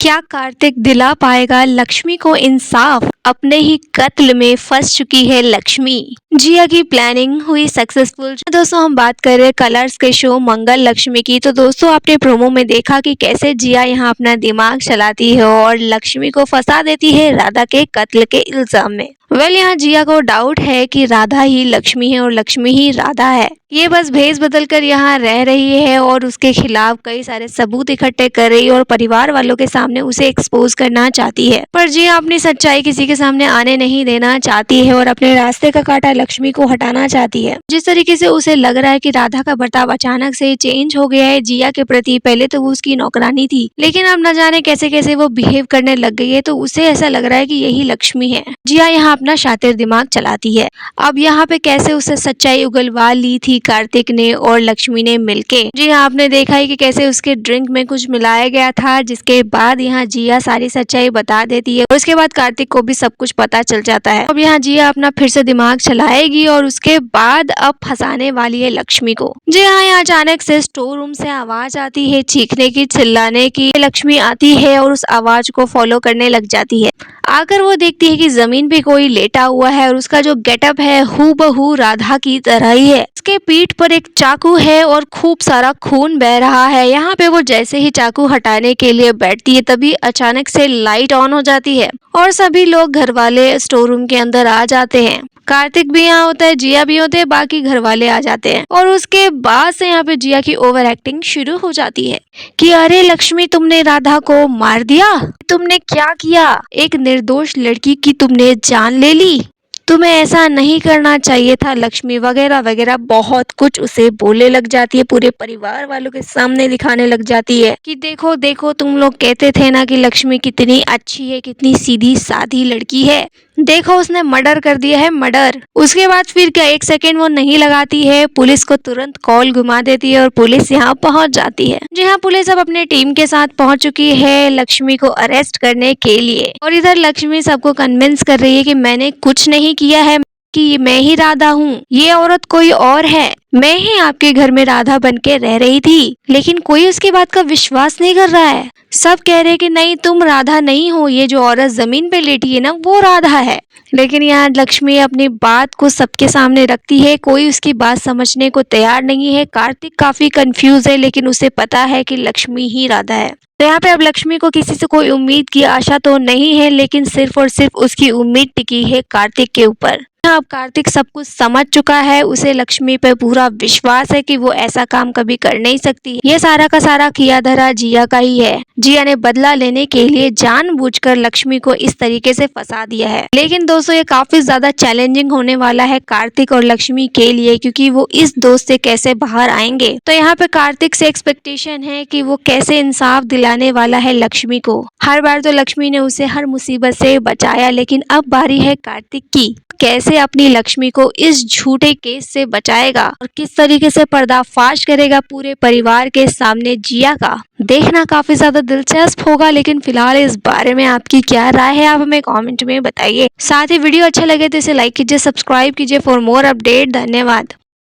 क्या कार्तिक दिला पाएगा लक्ष्मी को इंसाफ? अपने ही कत्ल में फंस चुकी है लक्ष्मी। जिया की प्लानिंग हुई सक्सेसफुल। दोस्तों हम बात कर रहे हैं कलर्स के शो मंगल लक्ष्मी की। तो दोस्तों आपने प्रोमो में देखा कि कैसे जिया यहाँ अपना दिमाग चलाती है और लक्ष्मी को फंसा देती है राधा के कत्ल के इल्जाम में। यहाँ जिया को डाउट है कि राधा ही लक्ष्मी है और लक्ष्मी ही राधा है। ये बस भेस बदल कर यहाँ रह रही है और उसके खिलाफ कई सारे सबूत इकट्ठे कर रही है और परिवार वालों के सामने उसे एक्सपोज करना चाहती है। पर जिया अपनी सच्चाई किसी के सामने आने नहीं देना चाहती है और अपने रास्ते का कांटा लक्ष्मी को हटाना चाहती है। जिस तरीके से उसे लग रहा है कि राधा का बर्ताव अचानक से चेंज हो गया है जिया के प्रति। पहले तो वो उसकी नौकरानी थी, लेकिन अब न जाने कैसे कैसे वो बिहेव करने लग गई है, तो उसे ऐसा लग रहा है कि यही लक्ष्मी है। जिया यहाँ अपना शातिर दिमाग चलाती है। अब यहाँ पे कैसे उसे सच्चाई उगलवा ली थी कार्तिक ने और लक्ष्मी ने मिलके। जी हाँ, आपने देखा है कि कैसे उसके ड्रिंक में कुछ मिलाया गया था, जिसके बाद यहाँ जिया सारी सच्चाई बता देती है और उसके बाद कार्तिक को भी सब कुछ पता चल जाता है। अब यहाँ जिया अपना फिर से दिमाग चलाएगी और उसके बाद अब फंसाने वाली है लक्ष्मी को। जी हाँ, यहाँ अचानक से स्टोर रूम से आवाज आती है चीखने की, चिल्लाने की। लक्ष्मी आती है और उस आवाज को फॉलो करने लग जाती है। आकर वो देखती है कि जमीन पे कोई लेटा हुआ है और उसका जो गेटअप है हूबहू राधा की तरह ही है। उसके पीठ पर एक चाकू है और खूब सारा खून बह रहा है। यहाँ पे वो जैसे ही चाकू हटाने के लिए बैठती है, तभी अचानक से लाइट ऑन हो जाती है और सभी लोग घर वाले स्टोर रूम के अंदर आ जाते हैं। कार्तिक भी यहाँ होता है, जिया भी होते हैं, बाकी घर वाले आ जाते हैं और उसके बाद से यहाँ पे जिया की ओवर एक्टिंग शुरू हो जाती है कि अरे लक्ष्मी, तुमने राधा को मार दिया, तुमने क्या किया? एक निर्दोष लड़की की तुमने जान ले ली, तुम्हें ऐसा नहीं करना चाहिए था लक्ष्मी, वगैरह वगैरह बहुत कुछ उसे बोले लग जाती है। पूरे परिवार वालों के सामने दिखाने लग जाती है कि देखो देखो, तुम लोग कहते थे ना कि लक्ष्मी कितनी अच्छी है, कितनी सीधी साधी लड़की है, देखो उसने मर्डर कर दिया है, मर्डर। उसके बाद फिर क्या एक सेकेंड वो नहीं लगाती है, पुलिस को तुरंत कॉल घुमा देती है और पुलिस यहाँ पहुंच जाती है। जी हाँ, पुलिस अब अपने टीम के साथ पहुंच चुकी है लक्ष्मी को अरेस्ट करने के लिए और इधर लक्ष्मी सबको कन्विंस कर रही है कि मैंने कुछ नहीं किया है, कि मैं ही राधा हूँ, ये औरत कोई और है, मैं ही आपके घर में राधा बन के रह रही थी। लेकिन कोई उसकी बात का विश्वास नहीं कर रहा है। सब कह रहे हैं कि नहीं, तुम राधा नहीं हो, ये जो औरत जमीन पे लेटी है ना वो राधा है। लेकिन यहाँ लक्ष्मी अपनी बात को सबके सामने रखती है, कोई उसकी बात समझने को तैयार नहीं है। कार्तिक काफी कंफ्यूज है, लेकिन उसे पता है कि लक्ष्मी ही राधा है। तो यहाँ पे अब लक्ष्मी को किसी से कोई उम्मीद की आशा तो नहीं है, लेकिन सिर्फ और सिर्फ उसकी उम्मीद टिकी है कार्तिक के ऊपर। अब कार्तिक सब कुछ समझ चुका है, उसे लक्ष्मी पे पूरा विश्वास है कि वो ऐसा काम कभी कर नहीं सकती। ये सारा का सारा किया धरा जिया का ही है। जिया ने बदला लेने के लिए जानबूझकर लक्ष्मी को इस तरीके से फंसा दिया है। लेकिन दोस्तों ये काफी ज्यादा चैलेंजिंग होने वाला है कार्तिक और लक्ष्मी के लिए, क्योंकि वो इस दोस्त से कैसे बाहर आएंगे। तो यहाँ पे कार्तिक से एक्सपेक्टेशन है कि वो कैसे इंसाफ दिलाने वाला है लक्ष्मी को। हर बार तो लक्ष्मी ने उसे हर मुसीबत से बचाया, लेकिन अब बारी है कार्तिक की, कैसे अपनी लक्ष्मी को इस झूठे केस से बचाएगा और किस तरीके से पर्दाफाश करेगा पूरे परिवार के सामने जिया का। देखना काफी ज्यादा दिलचस्प होगा। लेकिन फिलहाल इस बारे में आपकी क्या राय है, आप हमें कमेंट में बताइए। साथ ही वीडियो अच्छा लगे तो इसे लाइक कीजिए, सब्सक्राइब कीजिए फॉर मोर अपडेट। धन्यवाद।